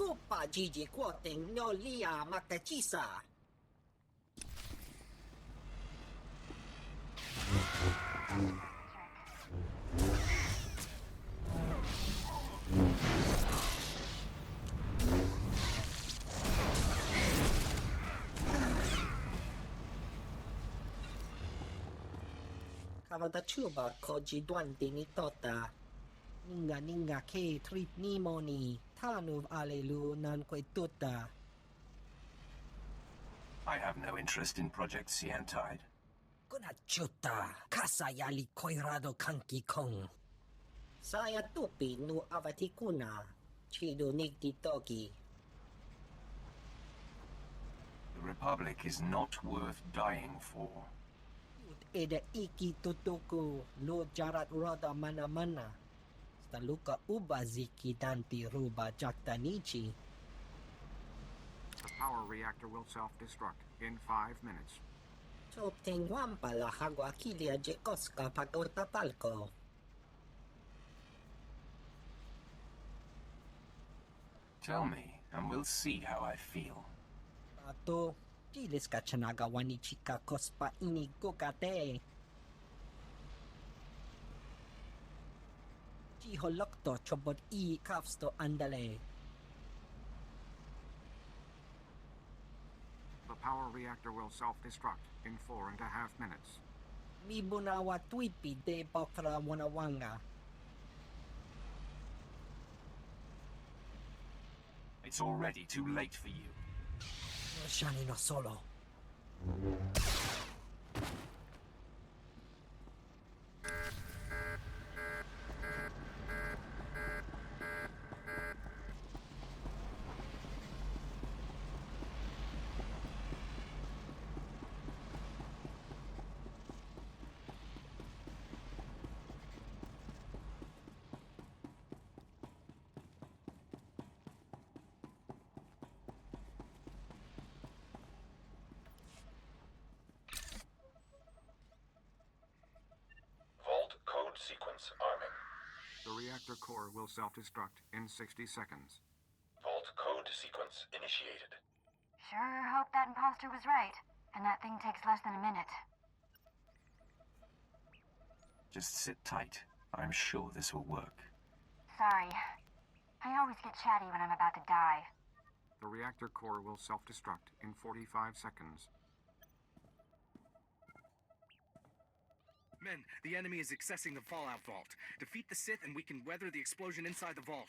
Coppa Gigi Quoting no lia Macachisa. Kavada chuba koji duante ni tota. Ninga ke trit ni moni. Tanuv alelu nan tuta. I have no interest in Project Siantide. Kunachuta, kasayali koirado kanki kong. Saya tupi nu avatikuna, chido nigdi togi. The Republic is not worth dying for. Eda iki tutuku, lo jarat roda mana. Staluka ubaziki danti ruba jaktanichi. The power reactor will self-destruct in 5 minutes. Chopting wampala hagwakilia jekoska pagotapalko. Tell me, and we'll see how I feel. Ato, dilis ka chanaga wanichika kospa ini gokate. Jiholokto chobot kafsto andale. The power reactor will self-destruct in 4.5 minutes. Mibunawa tuipi de bakra wanawanga. It's already too late for you. Shani no solo. Sequence arming. The reactor core will self-destruct in 60 seconds. Vault code sequence initiated. Sure hope that imposter was right, and that thing takes less than a minute. Just sit tight. I'm sure this will work. Sorry. I always get chatty when I'm about to die. The reactor core will self-destruct in 45 seconds. Men, the enemy is accessing the Fallout Vault. Defeat the Sith and we can weather the explosion inside the vault.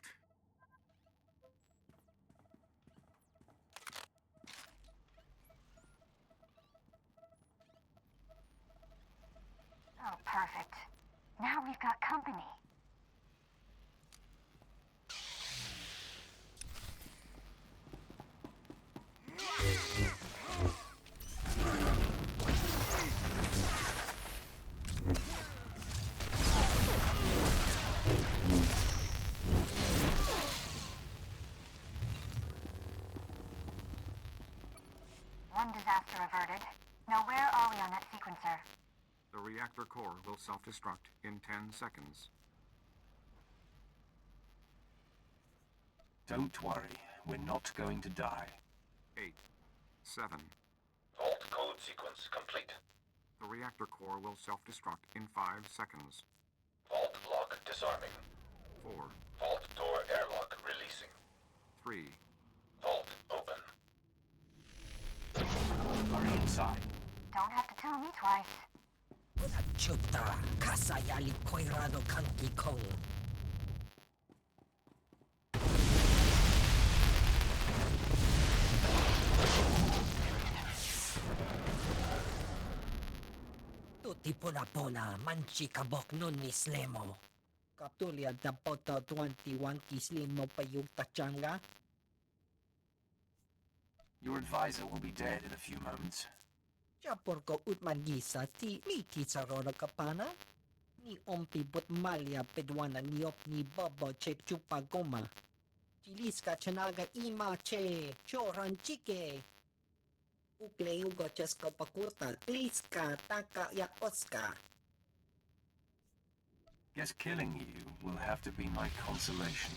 Oh, perfect. Now we've got company. One disaster averted. Now where are we on that sequencer? The reactor core will self-destruct in 10 seconds. Don't worry, we're not going to die. 8, 7. Vault code sequence complete. The reactor core will self-destruct in 5 seconds. Vault lock disarming. 4, Vault door airlock releasing. 3, Vault open. Hurry inside. Don't have to tell me twice. Chuta, kasayali koirado kanki kong. Tutti puna manchi kabok nun ni Slemo. Kaptulia da poto 21 kislin mo payug tachanga. Your advisor will be dead in a few moments. Japor ko utman gisa ti mi kisarona kapana. Ni ompi but malia pedwana niop ni bobo che chupa goma. Chiliska chanaga ima che choran chike. Ukle ugo chesko pakurta liska taka ya oska. Guess killing you will have to be my consolation.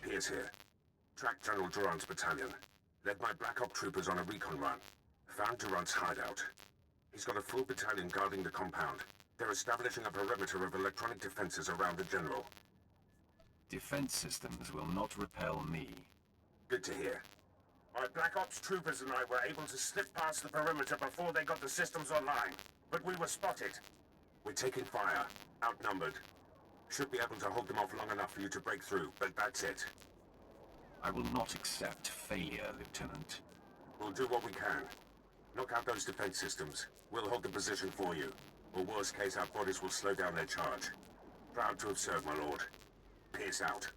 Pierce here. Tracked General Durant's battalion. Led my Black Op troopers on a recon run. Found Durant's hideout. He's got a full battalion guarding the compound. They're establishing a perimeter of electronic defenses around the General. Defense systems will not repel me. Good to hear. My Black Ops troopers and I were able to slip past the perimeter before they got the systems online. But we were spotted. We're taking fire. Outnumbered. Should be able to hold them off long enough for you to break through, but that's it. I will not accept failure, Lieutenant. We'll do what we can. Knock out those defense systems. We'll hold the position for you. Or worst case, our bodies will slow down their charge. Proud to have served, my lord. Peace out.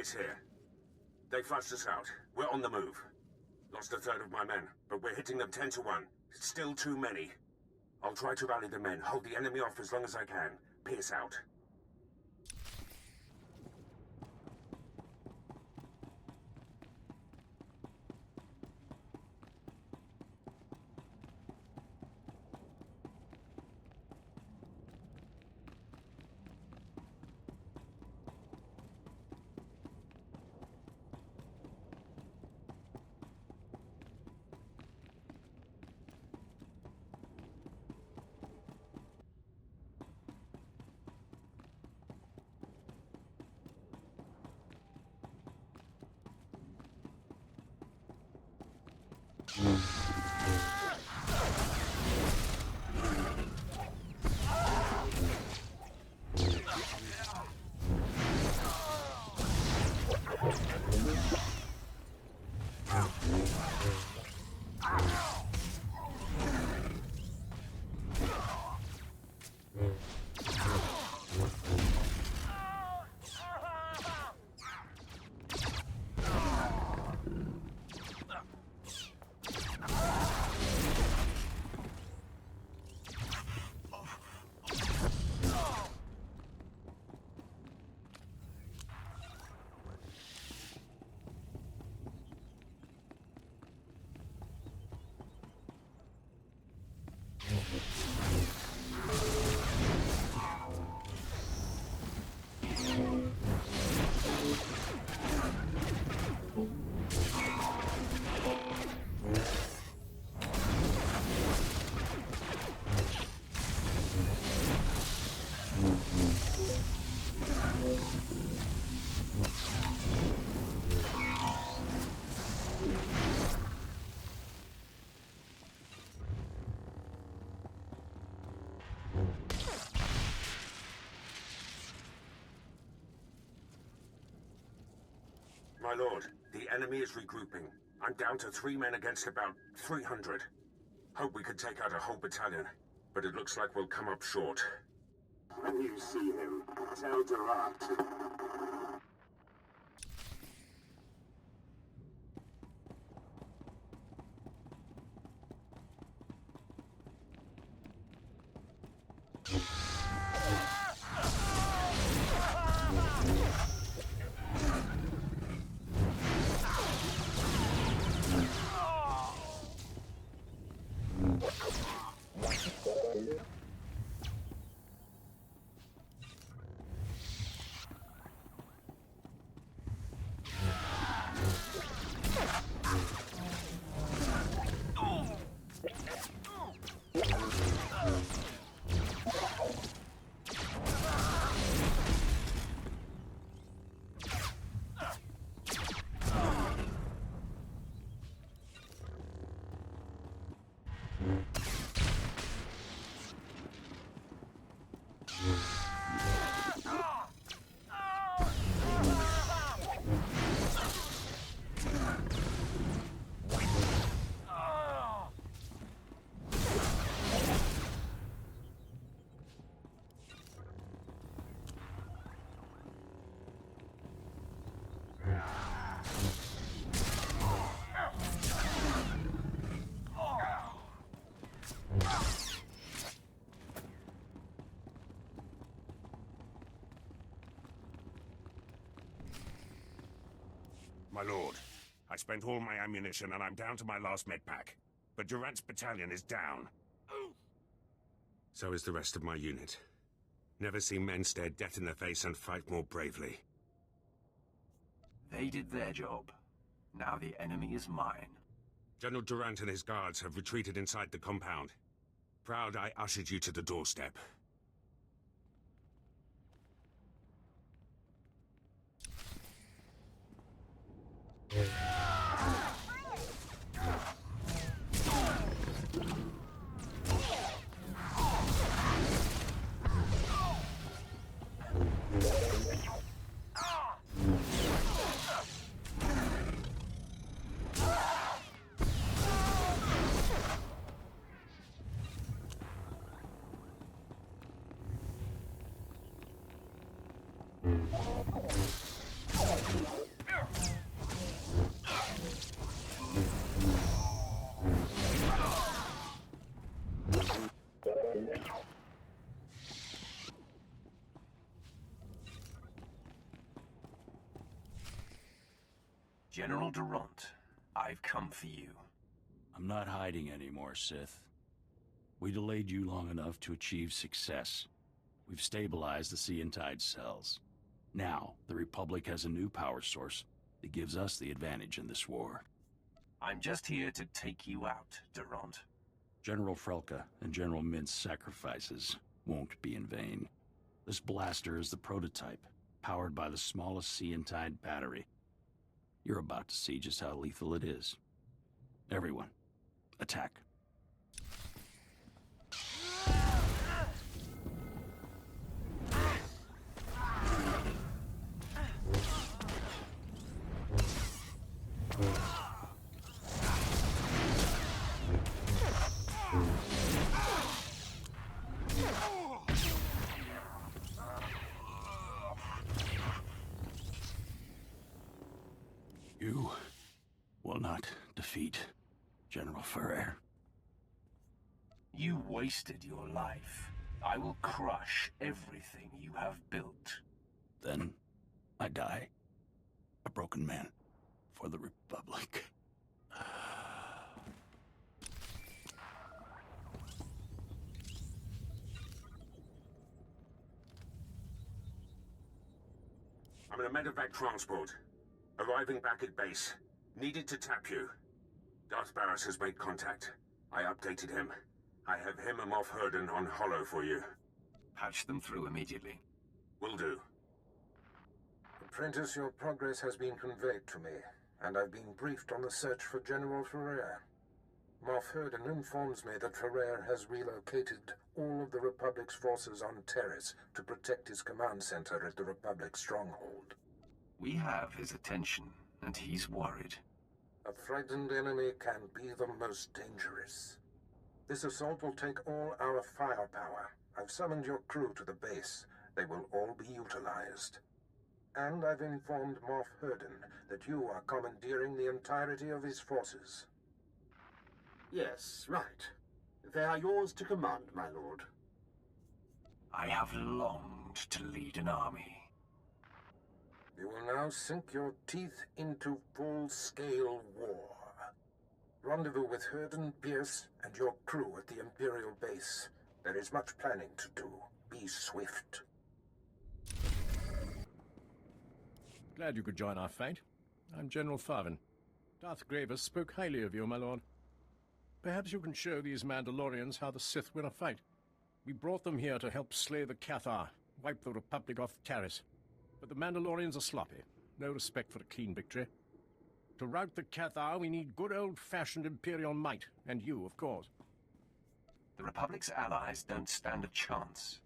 Taris here. They flushed us out. We're on the move. Lost a third of my men, but we're hitting them 10 to 1. It's still too many. I'll try to rally the men, hold the enemy off as long as I can. Peace out. My lord, the enemy is regrouping. I'm down to 3 men against about 300. Hope we could take out a whole battalion, but it looks like we'll come up short. When you see him, tell Durant. My lord, I spent all my ammunition and I'm down to my last medpack. But Durant's battalion is down. So is the rest of my unit. Never seen men stare death in the face and fight more bravely. They did their job. Now the enemy is mine. General Durant and his guards have retreated inside the compound. Proud I ushered you to the doorstep. General Durant, I've come for you. I'm not hiding anymore, Sith. We delayed you long enough to achieve success. We've stabilized the Sea and Tide cells. Now, the Republic has a new power source that gives us the advantage in this war. I'm just here to take you out, Durant. General Frelka and General Mint's sacrifices won't be in vain. This blaster is the prototype, powered by the smallest Sea and Tide battery. You're about to see just how lethal it is. Everyone, attack. You will not defeat General Ferrer. You wasted your life. I will crush everything you have built. Then I die, a broken man for the Republic. I'm in a medevac transport. Arriving back at base. Needed to tap you. Darth Barris has made contact. I updated him. I have him and Moff Herden on Hollow for you. Patch them through immediately. Will do. Apprentice, your progress has been conveyed to me, and I've been briefed on the search for General Ferrer. Moff Herden informs me that Ferrer has relocated all of the Republic's forces on Taris to protect his command center at the Republic stronghold. We have his attention, and he's worried. A frightened enemy can be the most dangerous. This assault will take all our firepower. I've summoned your crew to the base. They will all be utilized. And I've informed Moff Herden that you are commandeering the entirety of his forces. Yes, right. They are yours to command, my lord. I have longed to lead an army. You will now sink your teeth into full-scale war. Rendezvous with Herden, Pierce, and your crew at the Imperial base. There is much planning to do. Be swift. Glad you could join our fight. I'm General Farvin. Darth Gravis spoke highly of you, my lord. Perhaps you can show these Mandalorians how the Sith win a fight. We brought them here to help slay the Cathar, wipe the Republic off Taris. But the Mandalorians are sloppy. No respect for a clean victory. To rout the Cathar, we need good old-fashioned Imperial might. And you, of course. The Republic's allies don't stand a chance.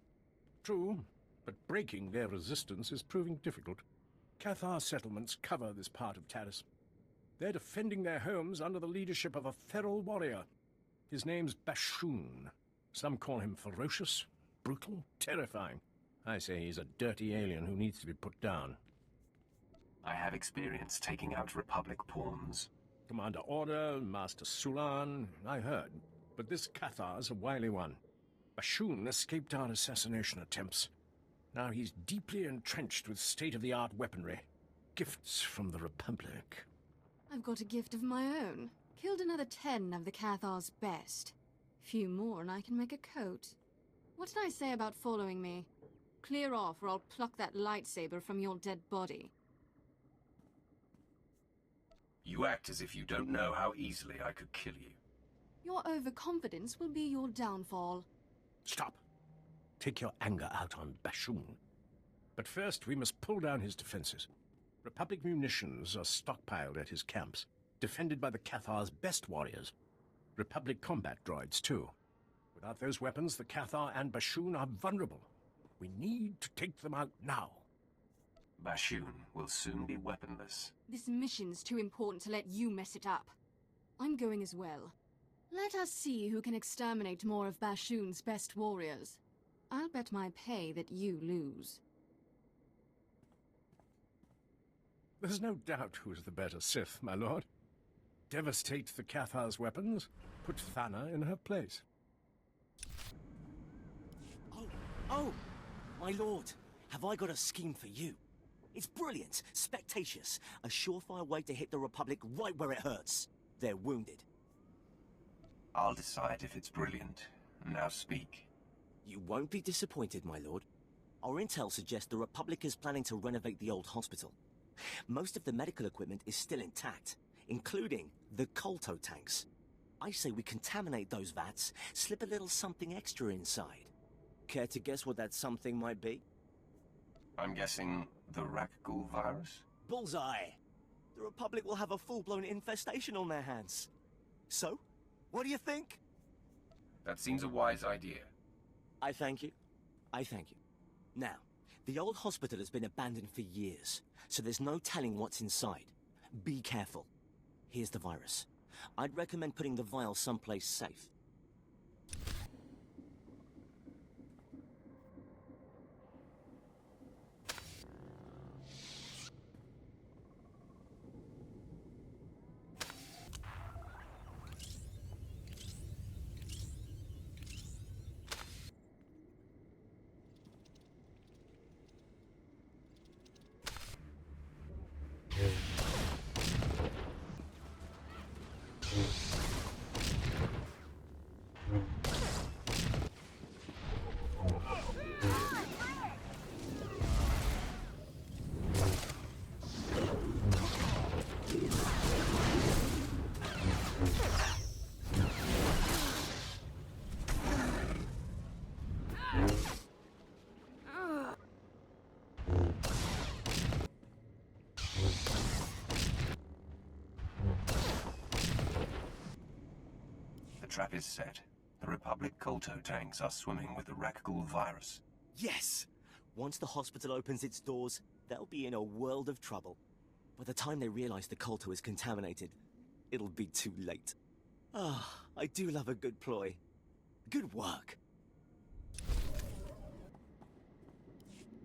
True, but breaking their resistance is proving difficult. Cathar settlements cover this part of Taris. They're defending their homes under the leadership of a feral warrior. His name's Bashoon. Some call him ferocious, brutal, terrifying. I say he's a dirty alien who needs to be put down. I have experience taking out Republic pawns. Commander Order, Master Sulan, I heard. But this Cathar's a wily one. Bashoon escaped our assassination attempts. Now he's deeply entrenched with state-of-the-art weaponry. Gifts from the Republic. I've got a gift of my own. Killed another 10 of the Cathar's best. Few more and I can make a coat. What did I say about following me? Clear off or I'll pluck that lightsaber from your dead body. You act as if you don't know how easily I could kill you. Your overconfidence will be your downfall. Stop. Take your anger out on Bashoon. But first, we must pull down his defenses. Republic munitions are stockpiled at his camps, defended by the Cathar's best warriors. Republic combat droids, too. Without those weapons, the Cathar and Bashoon are vulnerable. We need to take them out now. Bashoon will soon be weaponless. This mission's too important to let you mess it up. I'm going as well. Let us see who can exterminate more of Bashoon's best warriors. I'll bet my pay that you lose. There's no doubt who's the better Sith, my lord. Devastate the Cathar's weapons, put Thana in her place. Oh, my lord, have I got a scheme for you? It's brilliant, spectaceous, a surefire way to hit the Republic right where it hurts. They're wounded. I'll decide if it's brilliant. Now speak. You won't be disappointed, my lord. Our intel suggests the Republic is planning to renovate the old hospital. Most of the medical equipment is still intact, including the colto tanks. I say we contaminate those vats, slip a little something extra inside. Care to guess what that something might be? I'm guessing the Rakghoul virus? Bullseye! The Republic will have a full-blown infestation on their hands. So, what do you think? That seems a wise idea. I thank you. I thank you. Now, the old hospital has been abandoned for years, so there's no telling what's inside. Be careful. Here's the virus. I'd recommend putting the vial someplace safe. The trap is set. The Republic colto tanks are swimming with the Rakghoul virus. Yes! Once the hospital opens its doors, they'll be in a world of trouble. By the time they realize the colto is contaminated, it'll be too late. Ah, I do love a good ploy. Good work.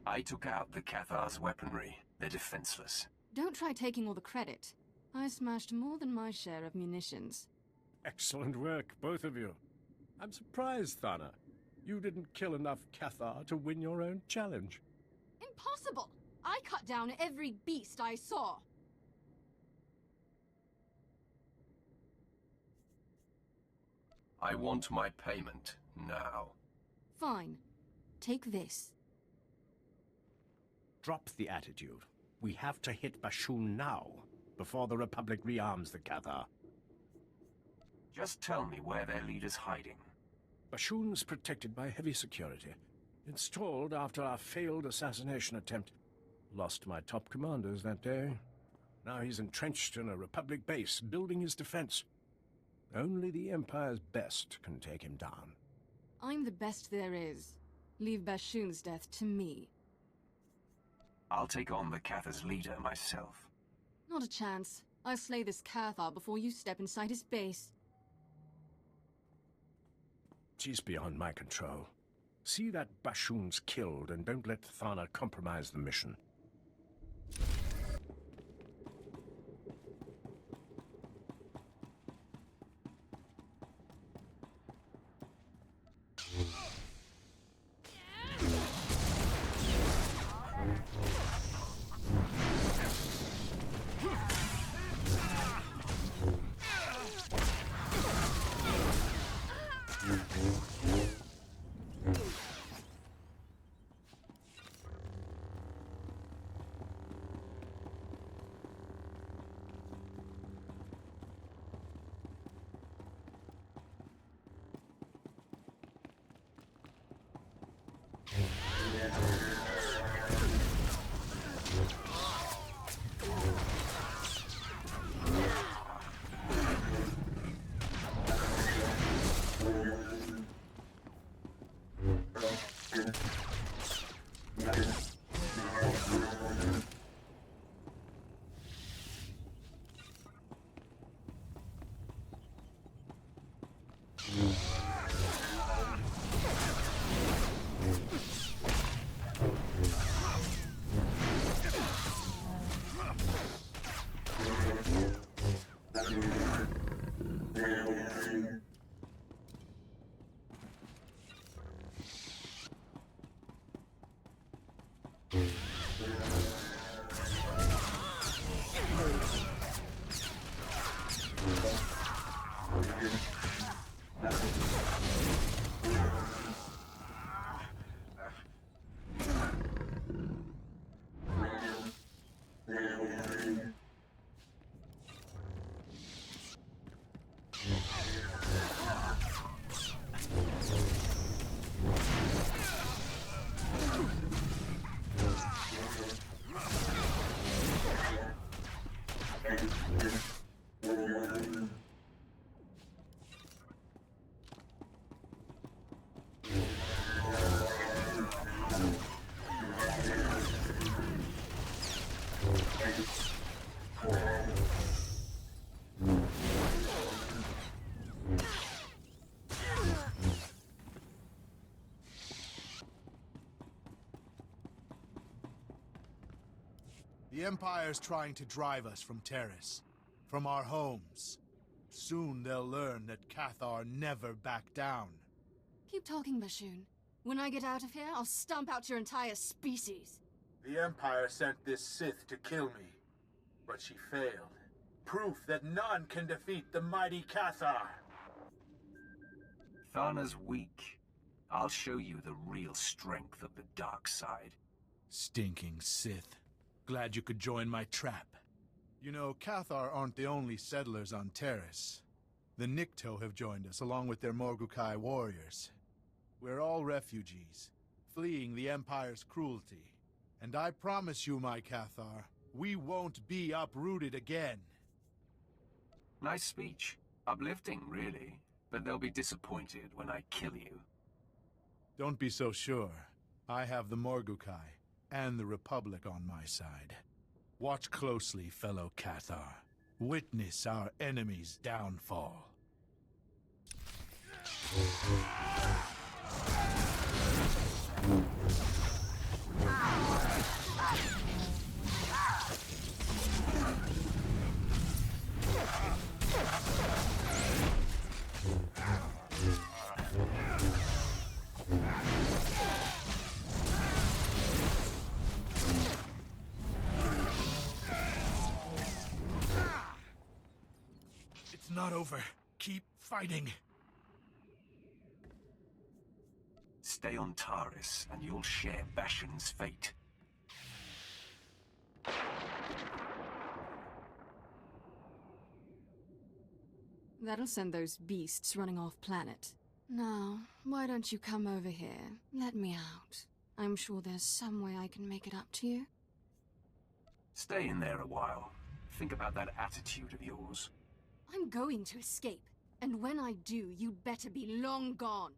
I took out the Cathar's weaponry. They're defenseless. Don't try taking all the credit. I smashed more than my share of munitions. Excellent work, both of you. I'm surprised, Thana. You didn't kill enough Cathar to win your own challenge. Impossible! I cut down every beast I saw. I want my payment now. Fine. Take this. Drop the attitude. We have to hit Bashoon now, before the Republic rearms the Cathar. Just tell me where their leader's hiding. Bashoon's protected by heavy security. Installed after our failed assassination attempt. Lost my top commanders that day. Now he's entrenched in a Republic base, building his defense. Only the Empire's best can take him down. I'm the best there is. Leave Bashoon's death to me. I'll take on the Cathar's leader myself. Not a chance. I'll slay this Cathar before you step inside his base. She's beyond my control. See that Bashoon's killed, and don't let Thana compromise the mission. The Empire's trying to drive us from Taris, from our homes. Soon they'll learn that Cathar never back down. Keep talking, Bashoon. When I get out of here, I'll stomp out your entire species. The Empire sent this Sith to kill me, but she failed. Proof that none can defeat the mighty Cathar. Thana's weak. I'll show you the real strength of the dark side. Stinking Sith. Glad you could join my trap. You know, Cathar aren't the only settlers on Taris. The Nikto have joined us, along with their Morgukai warriors. We're all refugees, fleeing the Empire's cruelty. And I promise you, my Cathar, we won't be uprooted again. Nice speech. Uplifting, really. But they'll be disappointed when I kill you. Don't be so sure. I have the Morgukai and the Republic on my side. Watch closely, fellow Cathar. Witness our enemy's downfall. It's not over. Keep fighting. Stay on Taris, and you'll share Bashan's fate. That'll send those beasts running off planet. Now, why don't you come over here? Let me out. I'm sure there's some way I can make it up to you. Stay in there a while. Think about that attitude of yours. I'm going to escape, and when I do, you'd better be long gone.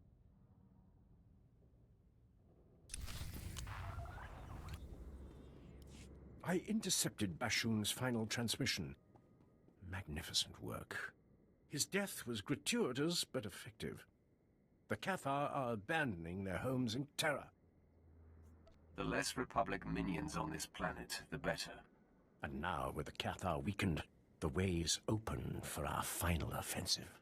I intercepted Bashoon's final transmission. Magnificent work. His death was gratuitous but effective. The Cathar are abandoning their homes in terror. The less Republic minions on this planet, the better. And now, with the Cathar weakened, the way's open for our final offensive.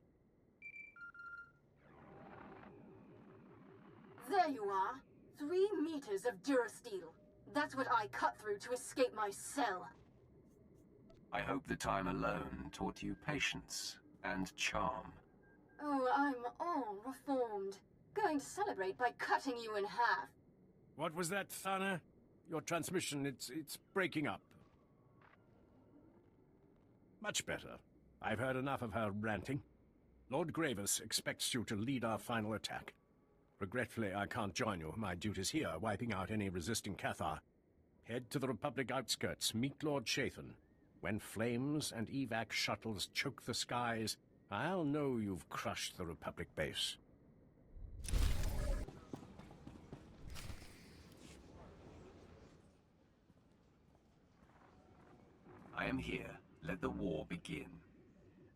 There you are. 3 meters of durasteel. That's what I cut through to escape my cell. I hope the time alone taught you patience and charm. Oh, I'm all reformed. Going to celebrate by cutting you in half. What was that, Thana? Your transmission, it's breaking up. Much better. I've heard enough of her ranting. Lord Gravis expects you to lead our final attack. Regretfully, I can't join you. My duty's here, wiping out any resisting Cathar. Head to the Republic outskirts, meet Lord Chathan. When flames and evac shuttles choke the skies, I'll know you've crushed the Republic base. I am here. Let the war begin.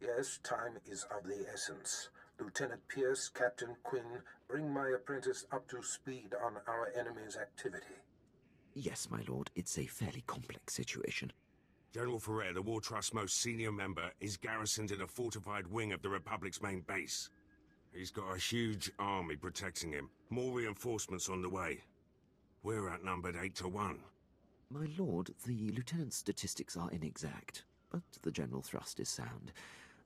Yes, time is of the essence. Lieutenant Pierce, Captain Quinn, bring my apprentice up to speed on our enemy's activity. Yes, my lord. It's a fairly complex situation. General Ferrer, the War Trust's most senior member, is garrisoned in a fortified wing of the Republic's main base. He's got a huge army protecting him. More reinforcements on the way. We're outnumbered 8 to 1. My lord, the lieutenant's statistics are inexact, but the general thrust is sound.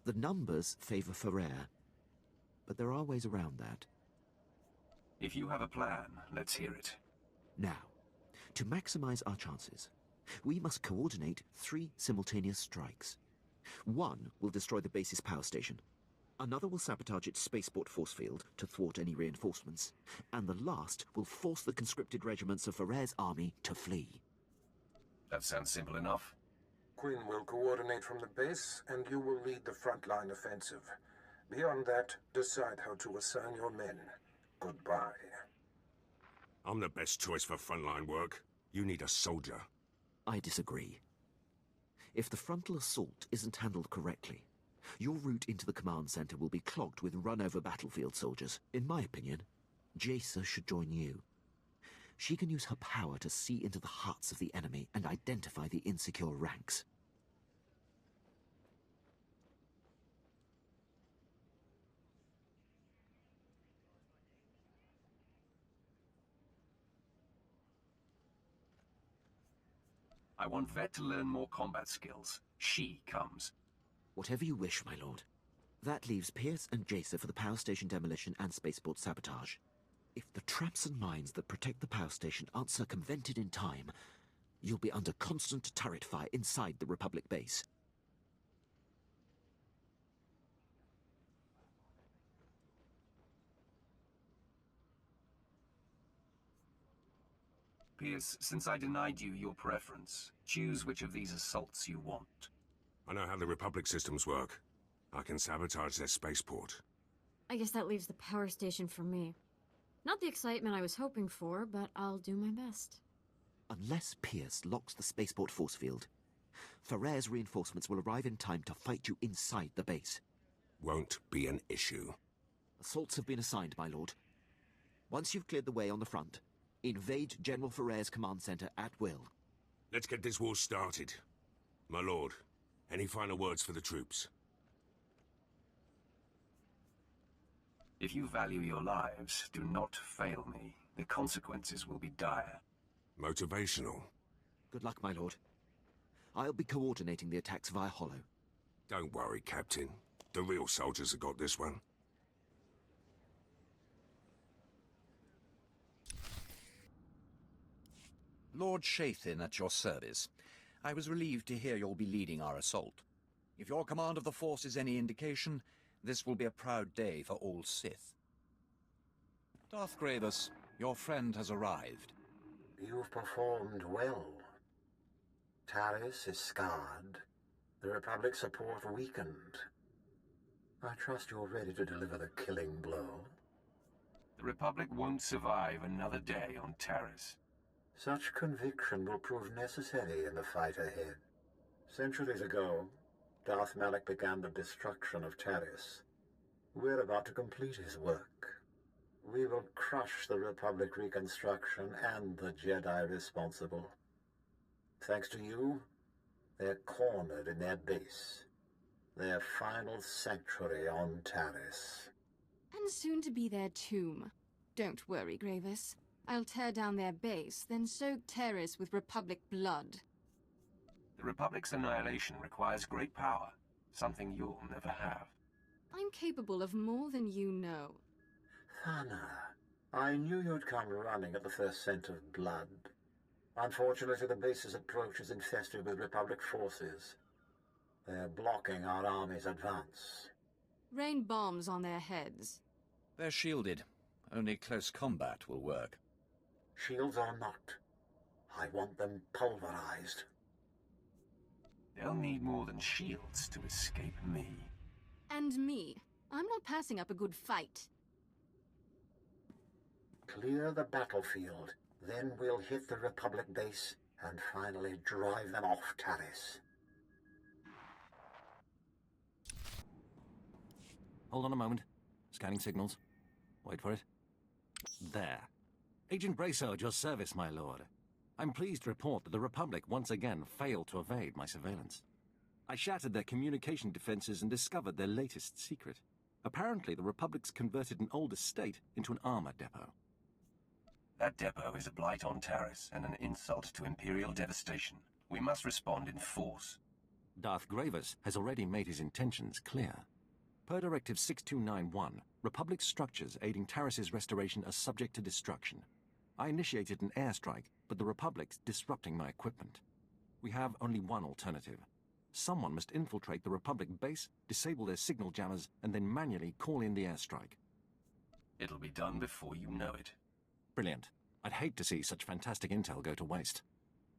The numbers favor Ferrer, but there are ways around that. If you have a plan, let's hear it. Now, to maximize our chances, we must coordinate 3 simultaneous strikes. One will destroy the base's power station. Another will sabotage its spaceport force field to thwart any reinforcements. And the last will force the conscripted regiments of Ferrer's army to flee. That sounds simple enough. Quinn will coordinate from the base, and you will lead the frontline offensive. Beyond that, decide how to assign your men. Goodbye. I'm the best choice for frontline work. You need a soldier. I disagree. If the frontal assault isn't handled correctly, your route into the command center will be clogged with run-over battlefield soldiers. In my opinion, Jacer should join you. She can use her power to see into the hearts of the enemy and identify the insecure ranks. I want Vet to learn more combat skills. She comes. Whatever you wish, my lord. That leaves Pierce and Jacer for the power station demolition and spaceport sabotage. If the traps and mines that protect the power station aren't circumvented in time, you'll be under constant turret fire inside the Republic base. Pierce, since I denied you your preference, choose which of these assaults you want. I know how the Republic systems work. I can sabotage their spaceport. I guess that leaves the power station for me. Not the excitement I was hoping for, but I'll do my best. Unless Pierce locks the spaceport force field, Ferrer's reinforcements will arrive in time to fight you inside the base. Won't be an issue. Assaults have been assigned, my lord. Once you've cleared the way on the front, invade General Ferrer's command center at will. Let's get this war started. My lord, any final words for the troops? If you value your lives, do not fail me. The consequences will be dire. Motivational. Good luck, my lord. I'll be coordinating the attacks via Hollow. Don't worry, Captain. The real soldiers have got this one. Lord Shathin at your service. I was relieved to hear you'll be leading our assault. If your command of the force is any indication, this will be a proud day for old Sith. Darth Gravis, your friend has arrived. You've performed well. Taris is scarred. The Republic's support weakened. I trust you're ready to deliver the killing blow. The Republic won't survive another day on Taris. Such conviction will prove necessary in the fight ahead. Centuries ago, Darth Malak began the destruction of Taris. We're about to complete his work. We will crush the Republic reconstruction and the Jedi responsible. Thanks to you, they're cornered in their base. Their final sanctuary on Taris. And soon to be their tomb. Don't worry, Gravis. I'll tear down their base, then soak Taris with Republic blood. The Republic's annihilation requires great power, something you'll never have. I'm capable of more than you know. Thana, I knew you'd come running at the first scent of blood. Unfortunately, the base's approach is infested with Republic forces. They're blocking our army's advance. Rain bombs on their heads. They're shielded. Only close combat will work. Shields or not, I want them pulverized. They'll need more than shields to escape me. And me. I'm not passing up a good fight. Clear the battlefield, then we'll hit the Republic base and finally drive them off Taris. Hold on a moment. Scanning signals. Wait for it. There. Agent Bracer at your service, my lord. I'm pleased to report that the Republic once again failed to evade my surveillance. I shattered their communication defenses and discovered their latest secret. Apparently, the Republic's converted an old estate into an armor depot. That depot is a blight on Taris and an insult to Imperial devastation. We must respond in force. Darth Gravis has already made his intentions clear. Per Directive 6291, Republic structures aiding Taris's restoration are subject to destruction. I initiated an airstrike, but the Republic's disrupting my equipment. We have only one alternative. Someone must infiltrate the Republic base, disable their signal jammers, and then manually call in the airstrike. It'll be done before you know it. Brilliant. I'd hate to see such fantastic intel go to waste.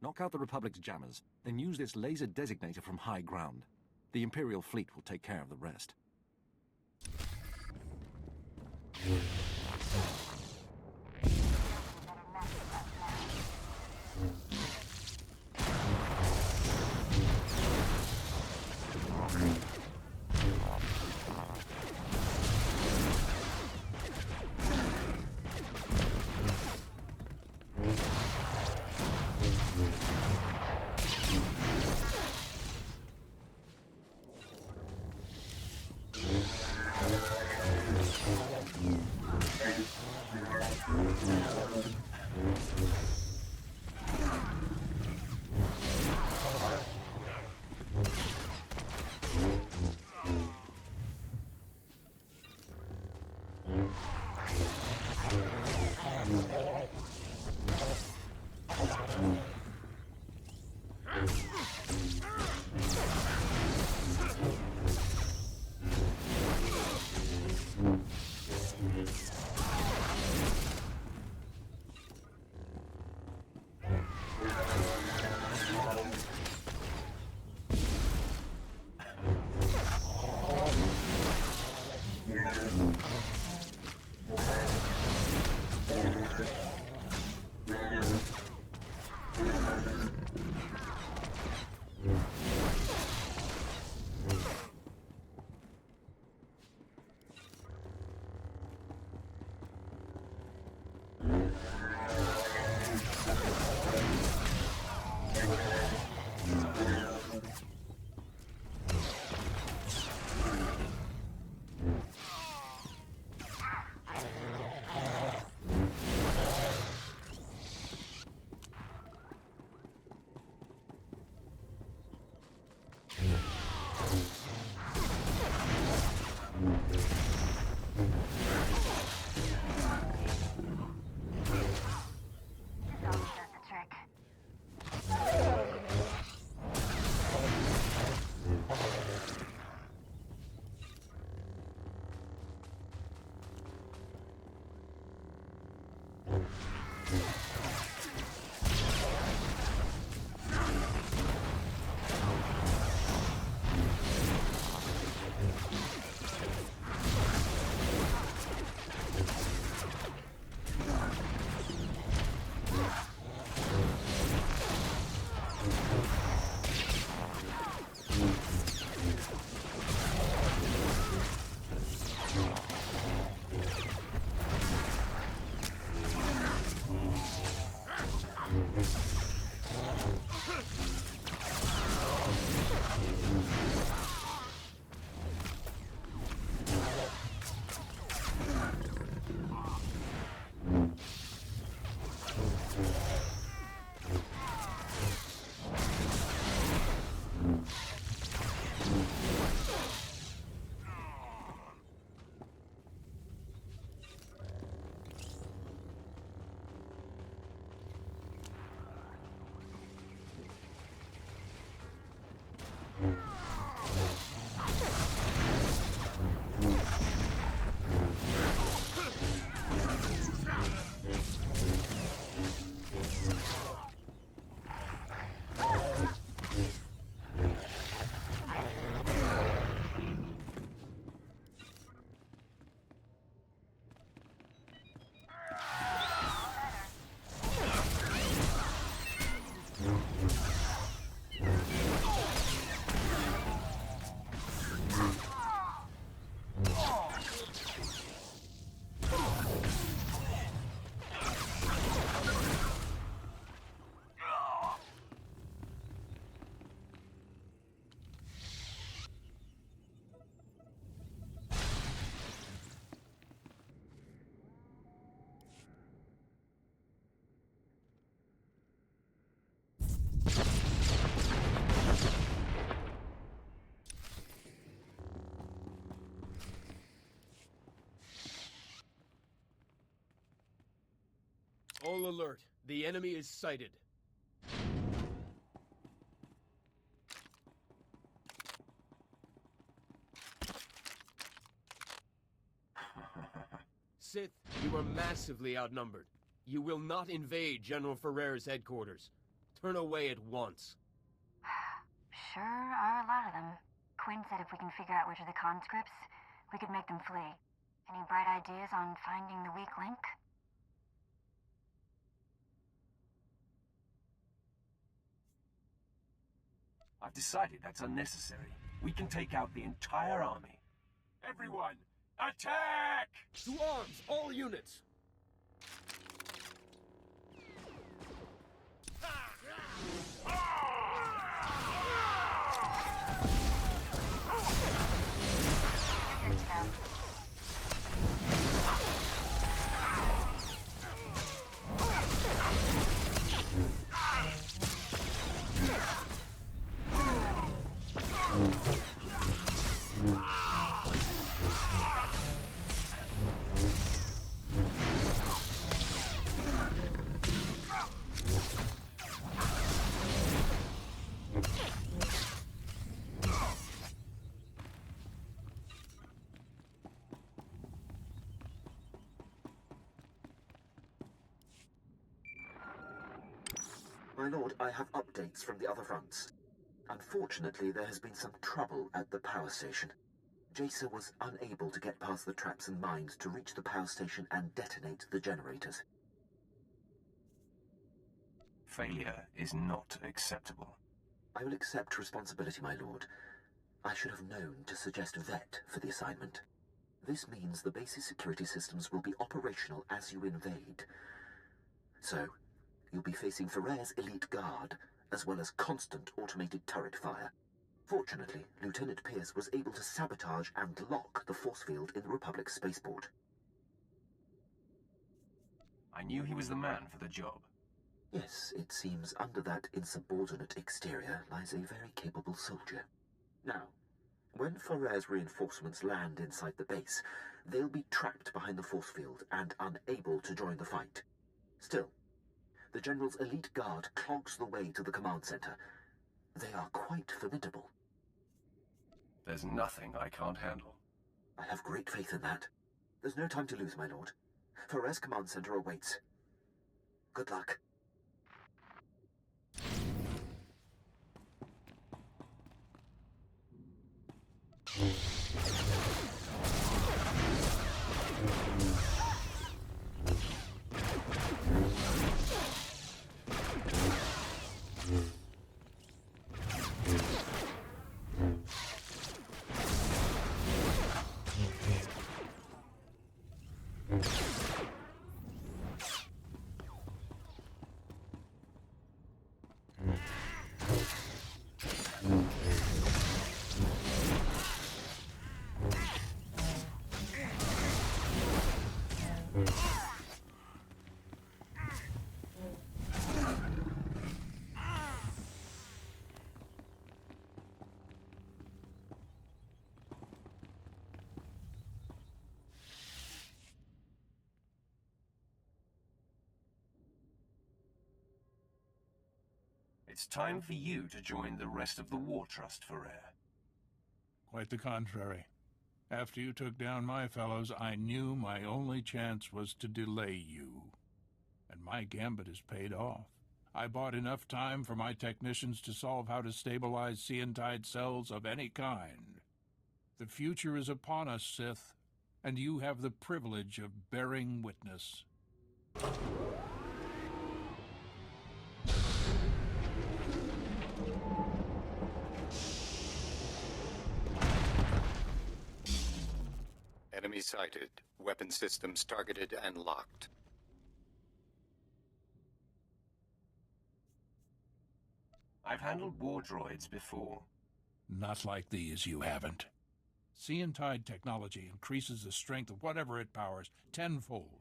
Knock out the Republic's jammers, then use this laser designator from high ground. The Imperial fleet will take care of the rest. All alert. The enemy is sighted. Sith, you are massively outnumbered. You will not invade General Ferrer's headquarters. Turn away at once. Sure are a lot of them. Quinn said if we can figure out which are the conscripts, we could make them flee. Any bright ideas on finding the weak link? I've decided that's unnecessary. We can take out the entire army. Everyone, attack! To arms, all units! My lord, I have updates from the other fronts. Unfortunately, there has been some trouble at the power station. Jacer was unable to get past the traps and mines to reach the power station and detonate the generators. Failure is not acceptable. I will accept responsibility, my lord. I should have known to suggest Vet for the assignment. This means the base's security systems will be operational as you invade. So, you'll be facing Ferrer's elite guard, as well as constant automated turret fire. Fortunately, Lieutenant Pierce was able to sabotage and lock the force field in the Republic spaceport. I knew he was the man for the job. Yes, it seems under that insubordinate exterior lies a very capable soldier. Now, when Ferrer's reinforcements land inside the base, they'll be trapped behind the force field and unable to join the fight. Still, the General's elite guard clogs the way to the command center. They are quite formidable. There's nothing I can't handle. I have great faith in that. There's no time to lose, my lord. Ferrer's command center awaits. Good luck. It's time for you to join the rest of the War Trust, Ferrer. Quite the contrary. After you took down my fellows, I knew my only chance was to delay you. And my gambit has paid off. I bought enough time for my technicians to solve how to stabilize Seentide cells of any kind. The future is upon us, Sith, and you have the privilege of bearing witness. Enemy sighted. Weapon systems targeted and locked. I've handled war droids before. Not like these, you haven't. Seentide technology increases the strength of whatever it powers tenfold.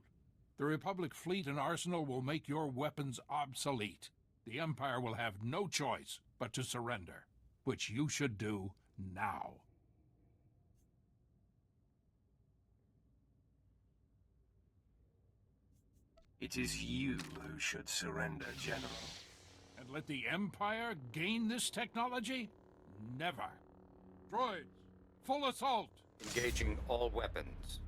The Republic fleet and arsenal will make your weapons obsolete. The Empire will have no choice but to surrender, which you should do now. It is you who should surrender, General. And let the Empire gain this technology? Never. Droids, full assault! Engaging all weapons.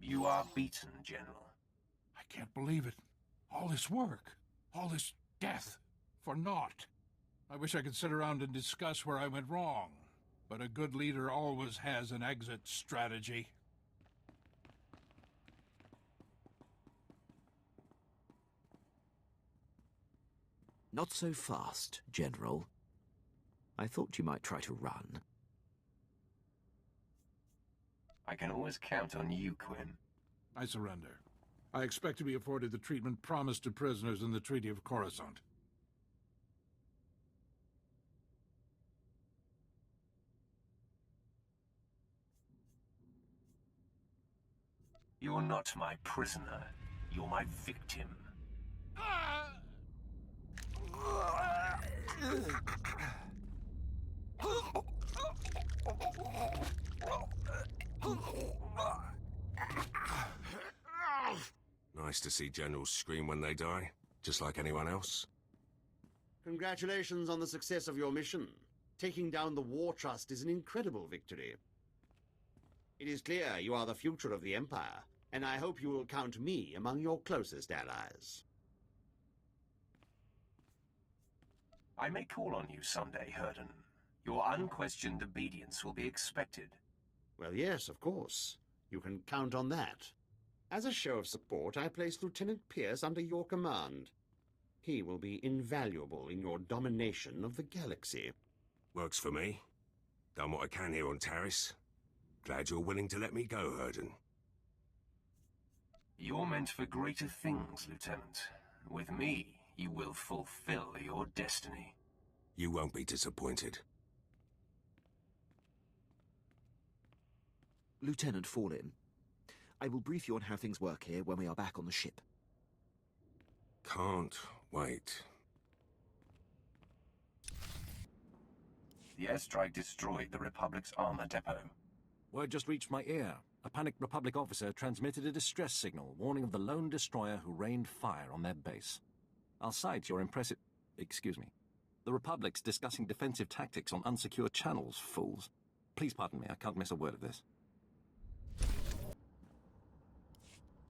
You are beaten, General. I can't believe it. All this work, all this death, for naught. I wish I could sit around and discuss where I went wrong, but a good leader always has an exit strategy. Not so fast, General. I thought you might try to run. I can always count on you, Quinn. I surrender. I expect to be afforded the treatment promised to prisoners in the Treaty of Coruscant. You're not my prisoner. You're my victim. Nice to see generals scream when they die, just like anyone else. Congratulations on the success of your mission. Taking down the War Trust is an incredible victory. It is clear you are the future of the Empire, and I hope you will count me among your closest allies. I may call on you someday, Herden. Your unquestioned obedience will be expected. Well, yes, of course. You can count on that. As a show of support, I place Lieutenant Pierce under your command. He will be invaluable in your domination of the galaxy. Works for me. Done what I can here on Taris. Glad you're willing to let me go, Herden. You're meant for greater things, Lieutenant. With me, you will fulfill your destiny. You won't be disappointed. Lieutenant Fallin, I will brief you on how things work here when we are back on the ship. Can't wait. The airstrike destroyed the Republic's armor depot. Word just reached my ear. A panicked Republic officer transmitted a distress signal warning of the lone destroyer who rained fire on their base. I'll cite your impressive... Excuse me. The Republic's discussing defensive tactics on unsecured channels, fools. Please pardon me, I can't miss a word of this.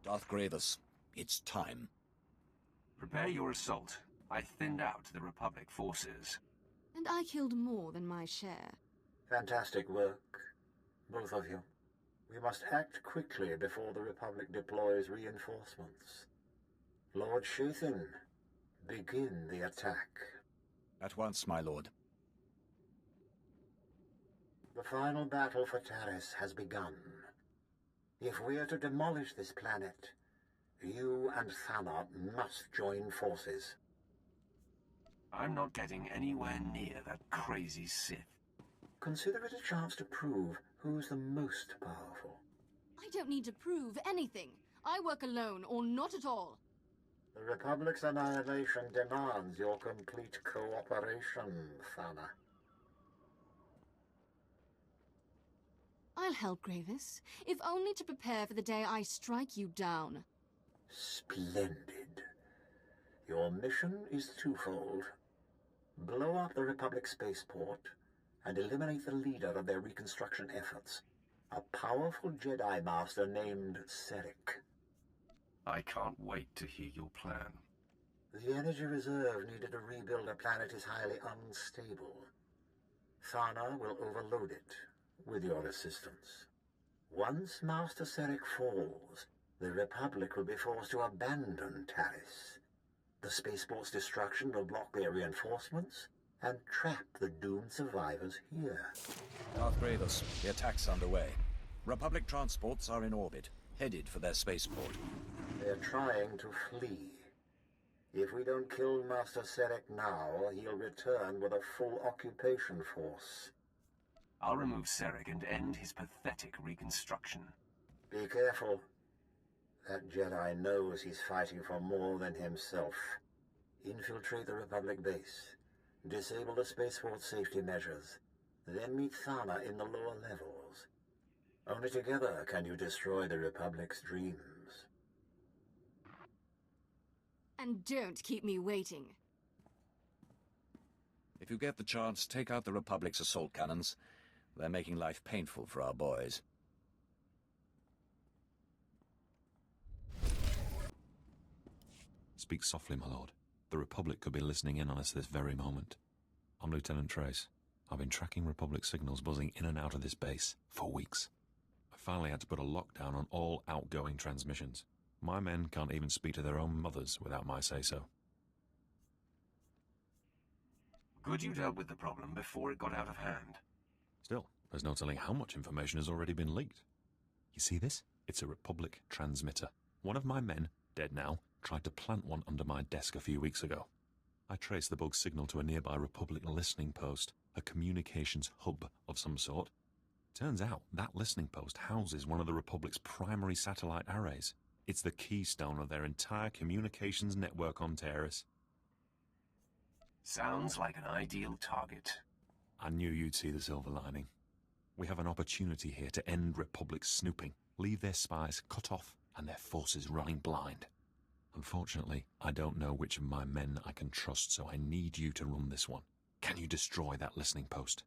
Darth Gravis, it's time. Prepare your assault. I thinned out the Republic forces. And I killed more than my share. Fantastic work, both of you. We must act quickly before the Republic deploys reinforcements. Lord Shathan, begin the attack. At once, my lord. The final battle for Taris has begun. If we are to demolish this planet, you and Thana must join forces. I'm not getting anywhere near that crazy Sith. Consider it a chance to prove who's the most powerful. I don't need to prove anything. I work alone, or not at all. The Republic's annihilation demands your complete cooperation, Thana. I'll help, Gravis, if only to prepare for the day I strike you down. Splendid. Your mission is twofold. Blow up the Republic spaceport and eliminate the leader of their reconstruction efforts, a powerful Jedi Master named Serek. I can't wait to hear your plan. The energy reserve needed to rebuild a planet is highly unstable. Thana will overload it with your assistance. Once Master Serek falls, the Republic will be forced to abandon Taris. The spaceport's destruction will block their reinforcements and trap the doomed survivors here. Darth Gravis, the attack's underway. Republic transports are in orbit, headed for their spaceport. They're trying to flee. If we don't kill Master Serek now, he'll return with a full occupation force. I'll remove Serek and end his pathetic reconstruction. Be careful. That Jedi knows he's fighting for more than himself. Infiltrate the Republic base. Disable the spaceport safety measures. Then meet Thana in the lower levels. Only together can you destroy the Republic's dreams. And don't keep me waiting. If you get the chance, take out the Republic's assault cannons. They're making life painful for our boys. Speak softly, my lord. The Republic could be listening in on us this very moment. I'm Lieutenant Trace. I've been tracking Republic signals buzzing in and out of this base for weeks. I finally had to put a lockdown on all outgoing transmissions. My men can't even speak to their own mothers without my say-so. Good you dealt with the problem before it got out of hand. Still, there's no telling how much information has already been leaked. You see this? It's a Republic transmitter. One of my men, dead now, tried to plant one under my desk a few weeks ago. I traced the bug signal to a nearby Republic listening post, a communications hub of some sort. Turns out that listening post houses one of the Republic's primary satellite arrays. It's the keystone of their entire communications network on Taris. Sounds like an ideal target. I knew you'd see the silver lining. We have an opportunity here to end Republic snooping, leave their spies cut off and their forces running blind. Unfortunately, I don't know which of my men I can trust, so I need you to run this one. Can you destroy that listening post?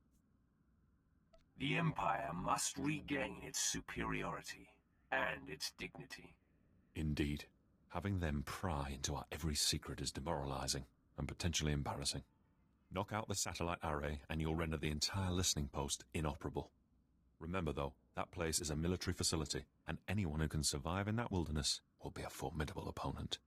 The Empire must regain its superiority and its dignity. Indeed. Having them pry into our every secret is demoralizing and potentially embarrassing. Knock out the satellite array and you'll render the entire listening post inoperable. Remember though, that place is a military facility, and anyone who can survive in that wilderness will be a formidable opponent.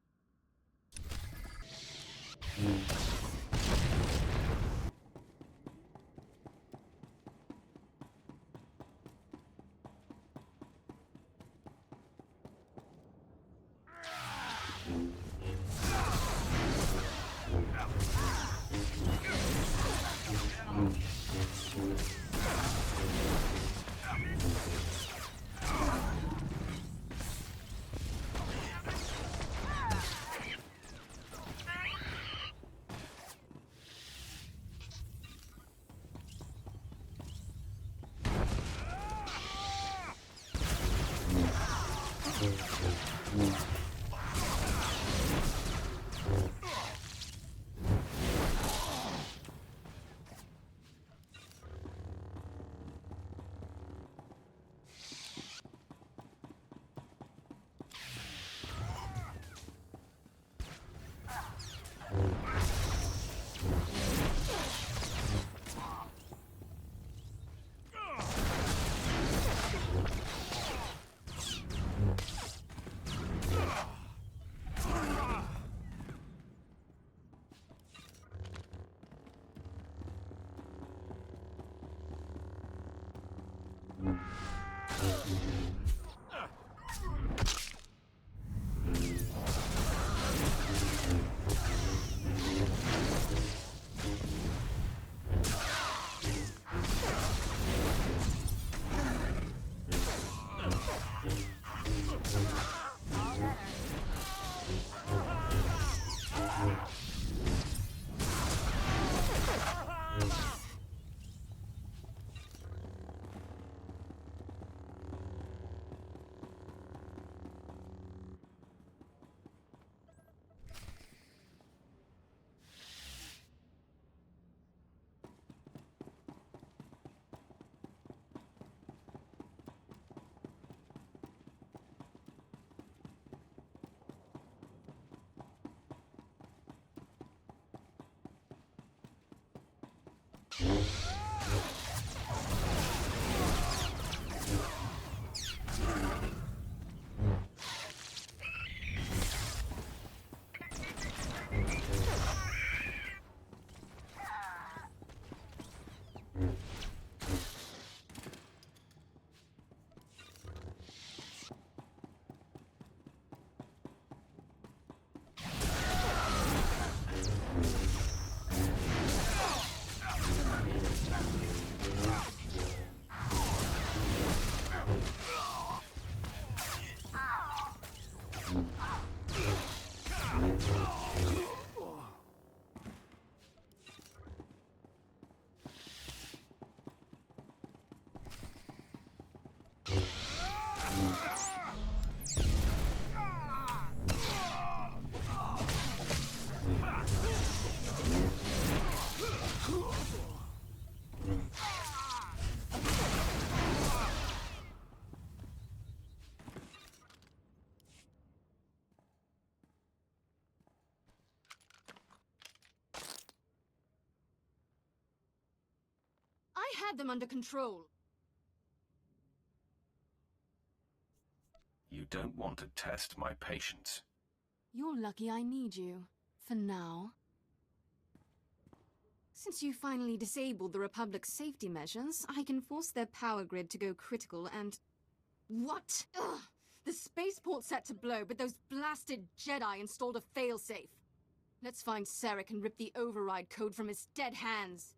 I had them under control. You don't want to test my patience. You're lucky I need you. For now. Since you finally disabled the Republic's safety measures, I can force their power grid to go critical and... What? Ugh! The spaceport's set to blow, but those blasted Jedi installed a failsafe. Let's find Sarek and rip the override code from his dead hands.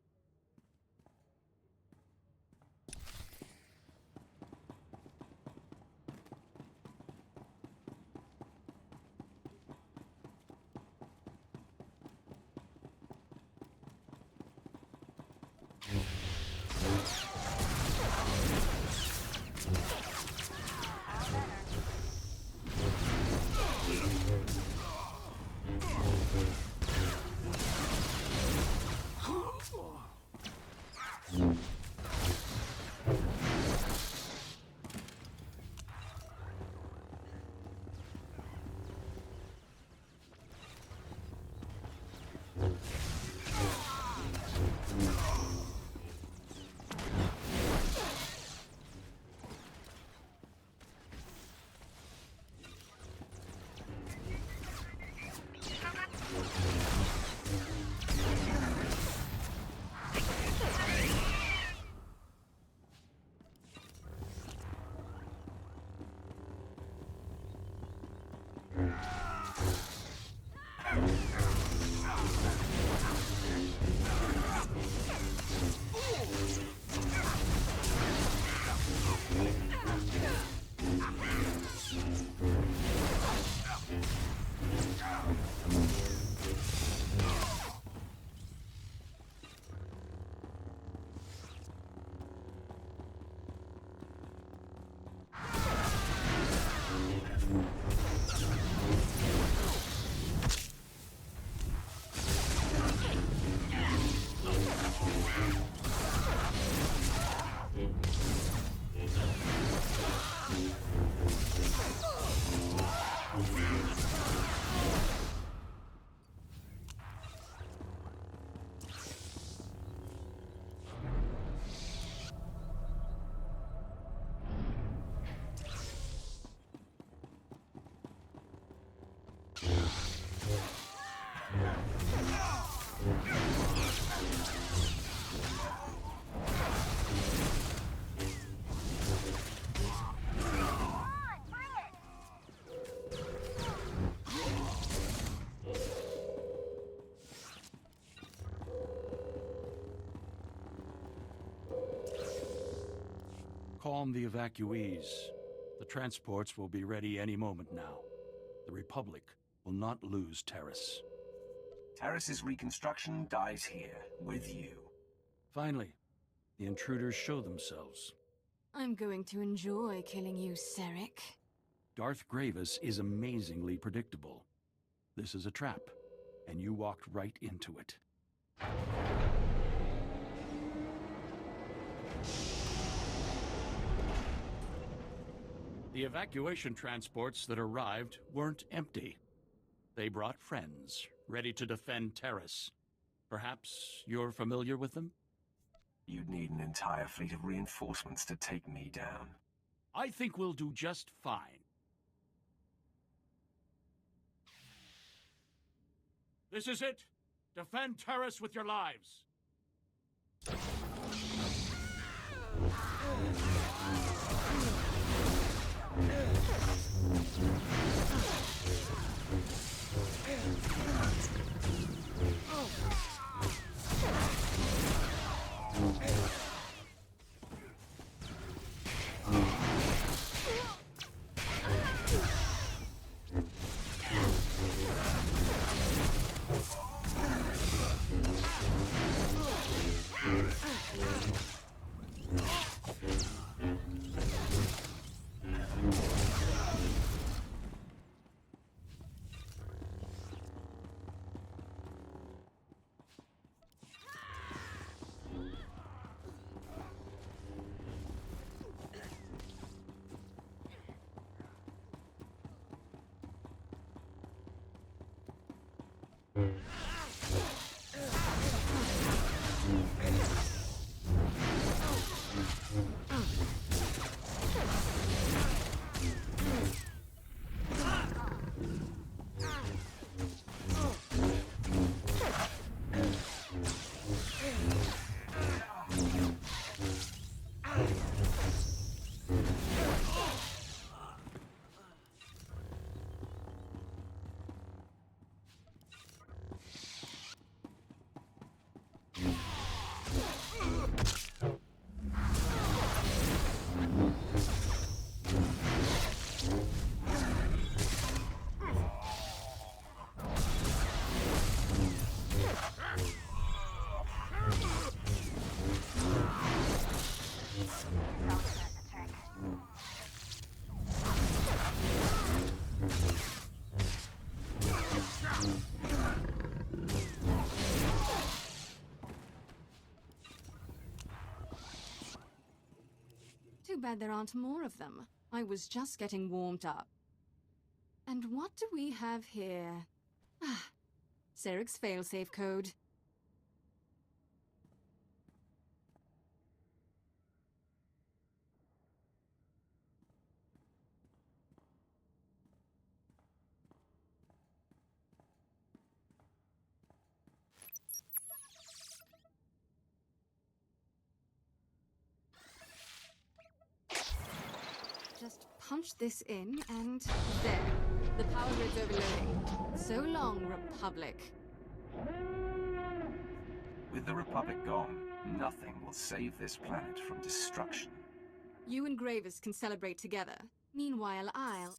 Calm the evacuees. The transports will be ready any moment now. The Republic will not lose Taris. Taris's reconstruction dies here, with you. Finally, the intruders show themselves. I'm going to enjoy killing you, Serek. Darth Gravis is amazingly predictable. This is a trap, and you walked right into it. The evacuation transports that arrived weren't empty. They brought friends, ready to defend Taris. Perhaps you're familiar with them? You'd need an entire fleet of reinforcements to take me down. I think we'll do just fine. This is it! Defend Taris with your lives! Too bad there aren't more of them. I was just getting warmed up. And what do we have here? Ah, Serek's failsafe code. Just punch this in, and there. The power grid's overloading. So long, Republic. With the Republic gone, nothing will save this planet from destruction. You and Gravis can celebrate together. Meanwhile, I'll...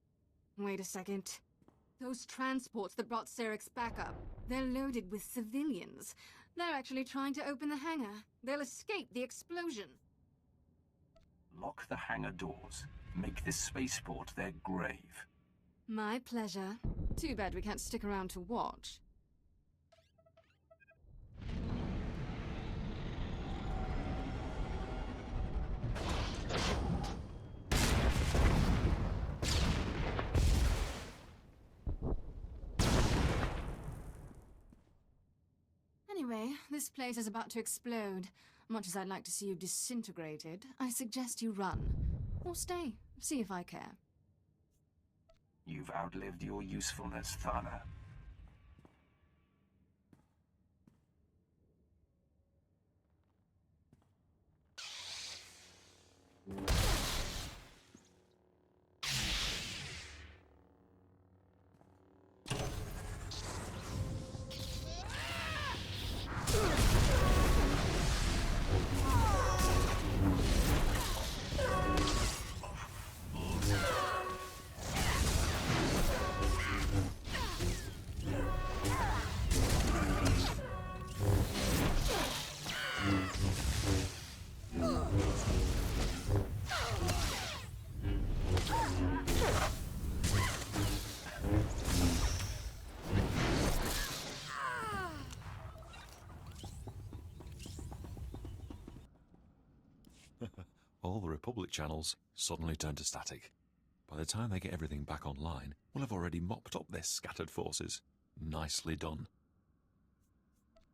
Wait a second. Those transports that brought Serek's back up, they're loaded with civilians. They're actually trying to open the hangar. They'll escape the explosion. Lock the hangar doors. Make this spaceport their grave. My pleasure. Too bad we can't stick around to watch. Anyway, this place is about to explode. Much as I'd like to see you disintegrated, I suggest you run. Or stay. See if I care. You've outlived your usefulness, Thana. channels suddenly turn to static. By the time they get everything back online, we'll have already mopped up their scattered forces. Nicely done.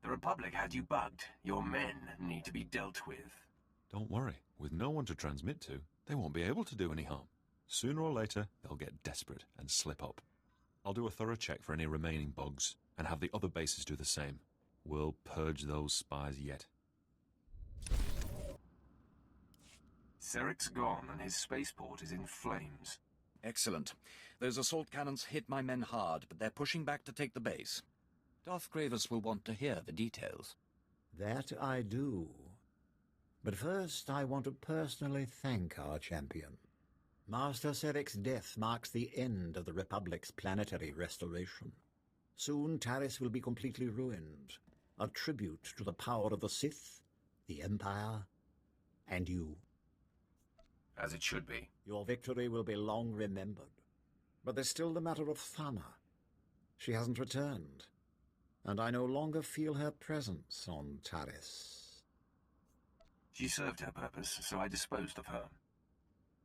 The Republic had you bugged. Your men need to be dealt with. Don't worry, with no one to transmit to, they won't be able to do any harm. Sooner or later, they'll get desperate and slip up. I'll do a thorough check for any remaining bugs, and have the other bases do the same. We'll purge those spies yet. Seric's gone and his spaceport is in flames. Excellent. Those assault cannons hit my men hard, but they're pushing back to take the base. Darth Gravis will want to hear the details. That I do. But first, I want to personally thank our champion. Master Seric's death marks the end of the Republic's planetary restoration. Soon, Taris will be completely ruined, a tribute to the power of the Sith, the Empire, and you. As it should be. Your victory will be long remembered. But there's still the matter of Thana. She hasn't returned, and I no longer feel her presence on Taris. She served her purpose, so I disposed of her.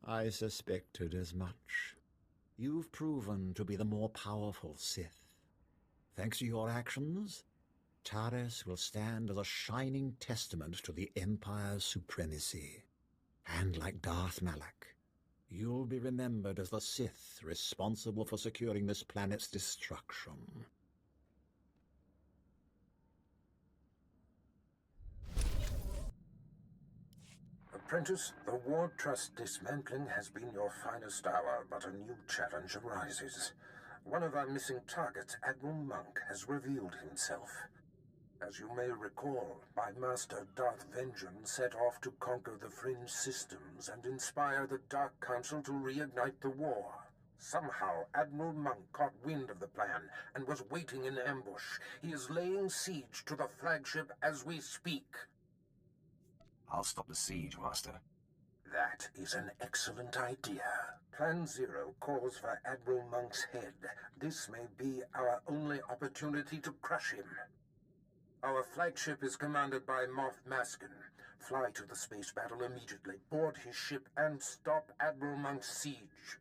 I suspected as much. You've proven to be the more powerful Sith. Thanks to your actions, Taris will stand as a shining testament to the Empire's supremacy. And like Darth Malak, you'll be remembered as the Sith responsible for securing this planet's destruction. Apprentice, the Ward Trust dismantling has been your finest hour, but a new challenge arises. One of our missing targets, Admiral Monk, has revealed himself. As you may recall, my master Darth Vengeance set off to conquer the fringe systems and inspire the Dark Council to reignite the war. Somehow, Admiral Monk caught wind of the plan and was waiting in ambush. He is laying siege to the flagship as we speak. I'll stop the siege, Master. That is an excellent idea. Plan Zero calls for Admiral Monk's head. This may be our only opportunity to crush him. Our flagship is commanded by Moff Maskin. Fly to the space battle immediately, board his ship, and stop Admiral Monk's siege.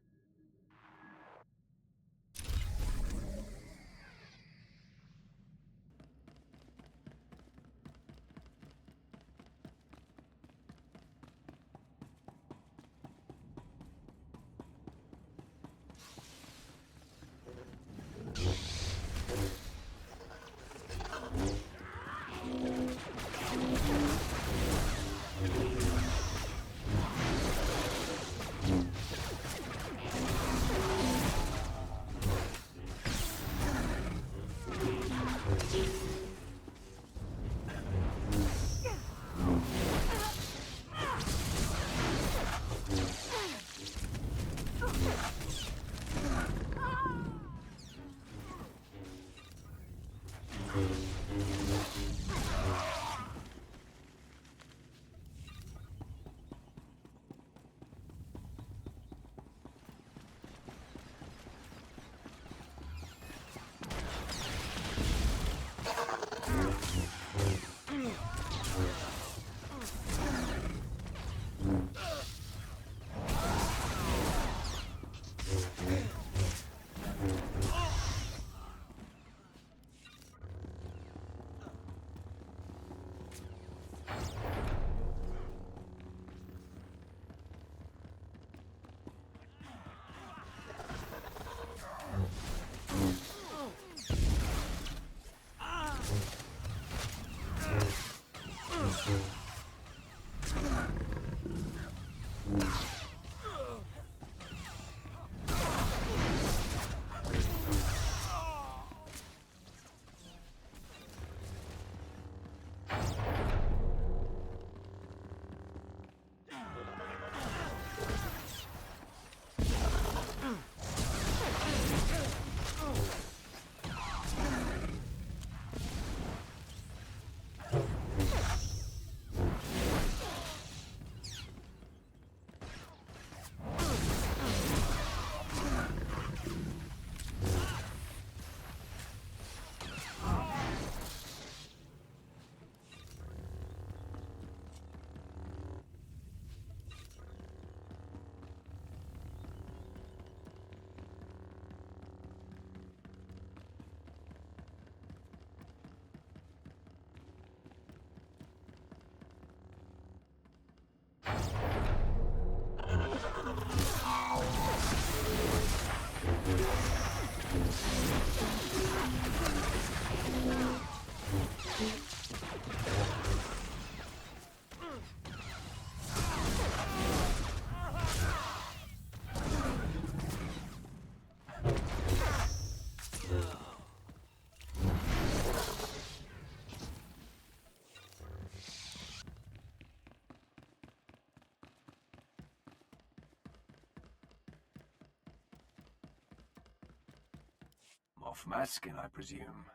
Moff Maskin, I presume.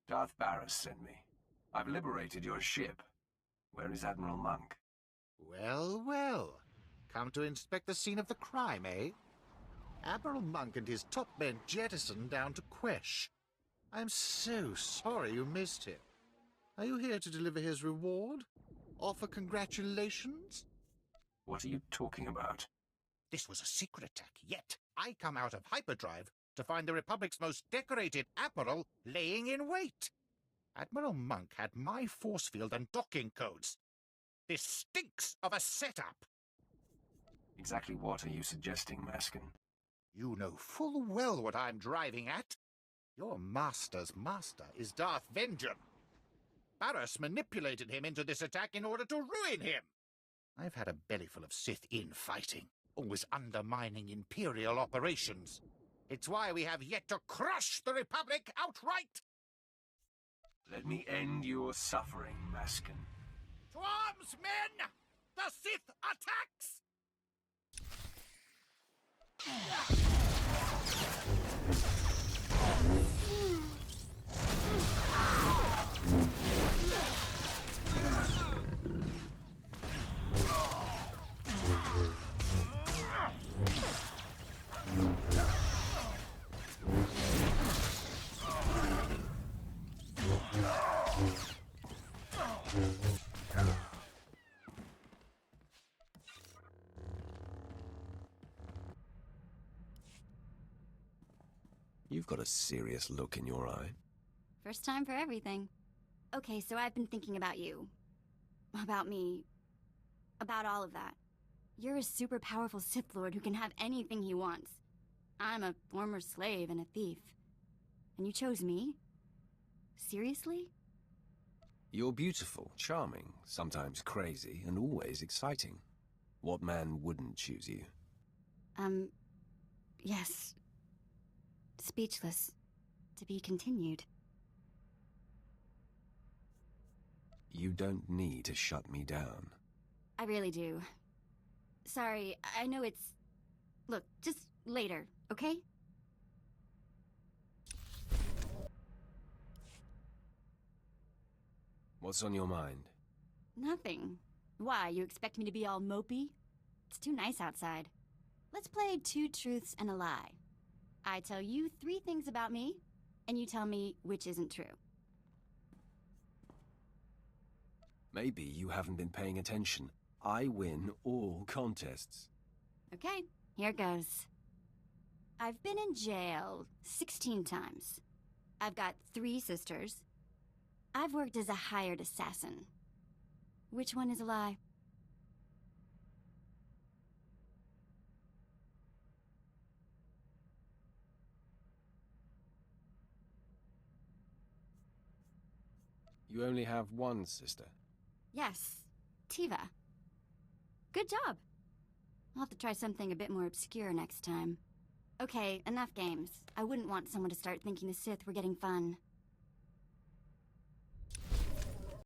Darth Barris sent me. I've liberated your ship. Where is Admiral Monk? Well, well. Come to inspect the scene of the crime, eh? Admiral Monk and his top men jettisoned down to Quesh. I'm so sorry you missed him. Are you here to deliver his reward? Offer congratulations? What are you talking about? This was a secret attack, yet I come out of hyperdrive to find the Republic's most decorated admiral laying in wait. Admiral Monk had my force field and docking codes. This stinks of a setup. Exactly what are you suggesting, Maskin? You know full well what I'm driving at. Your master's master is Darth Vengeance. Barris manipulated him into this attack in order to ruin him. I've had a bellyful of Sith infighting, always undermining Imperial operations. It's why we have yet to crush the Republic outright. Let me end your suffering, Maskin. To arms, men! The Sith attacks! You've got a serious look in your eye. First time for everything. Okay, so I've been thinking about you. About me. About all of that. You're a super powerful Sith Lord who can have anything he wants. I'm a former slave and a thief. And you chose me? Seriously? You're beautiful, charming, sometimes crazy, and always exciting. What man wouldn't choose you? Yes. Speechless. To be continued. You don't need to shut me down. I really do. Sorry, I know it's... Look, just later, okay? What's on your mind? Nothing. Why, you expect me to be all mopey? It's too nice outside. Let's play 2 truths and a lie. I tell you 3 things about me, and you tell me which isn't true. Maybe you haven't been paying attention. I win all contests. Okay, here goes. I've been in jail 16 times. I've got 3 sisters. I've worked as a hired assassin. Which one is a lie? You only have one sister? Yes, Tiva. Good job. I'll have to try something a bit more obscure next time. Okay, enough games. I wouldn't want someone to start thinking the Sith were getting fun.